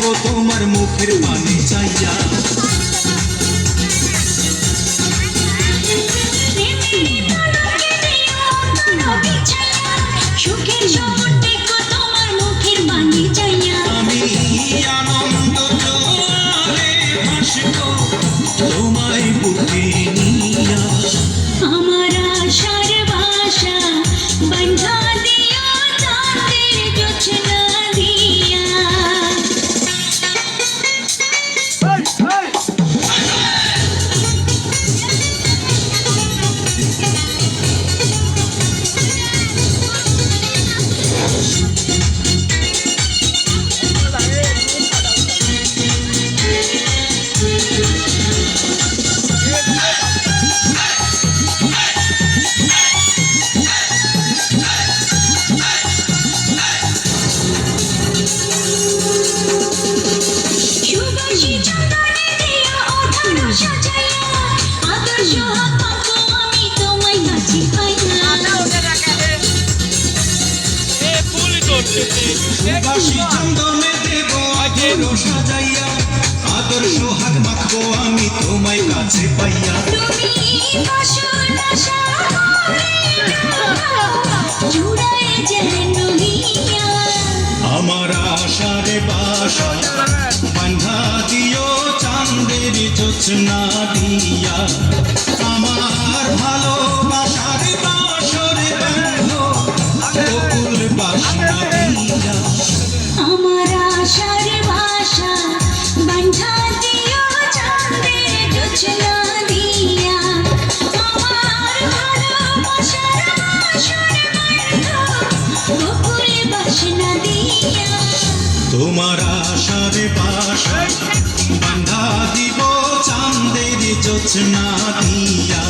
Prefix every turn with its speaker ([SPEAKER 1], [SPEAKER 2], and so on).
[SPEAKER 1] থাকবো তোমার মুখের পানে চাইয়া। আমি আনন্দ জোয়ারে ভাসবো তোমায় বুকে নিয়া।
[SPEAKER 2] আমার আশার ভাষা বন্ধা দিয়া চাঁদের জোছনা দিয়া। সুবাসী চন্দনে দিয়া ওঠানো সাজাইয়া আদর্শ হাত পাবো আমি তোমায় কাছে পাইয়া।
[SPEAKER 1] সুবাসী চন্দনে দেব আদর সাজাইয়া আদর্শ হাত মাখবো আমি তোমায় কাছে পাইয়া।
[SPEAKER 2] তুমি বাসনা সাগরে জুড়ায় যেন হিয়া।
[SPEAKER 1] আমার আশার বাসা বান্ধা দিও চাঁদের জোছনা দিয়া। আমার ভালোবাসার বাসর বাঁধো বকুল বাসনা দিয়া।
[SPEAKER 2] আমার আশার ভাষা বন্ধা দিও চাঁদের জোছনা দিয়া। আমার ভালোবাসার বাসর বাঁধো বকুল বাসনা দিয়া।
[SPEAKER 1] তোমার আশার বাসা বান্ধা দিব চাঁদের জোছনা দিয়া।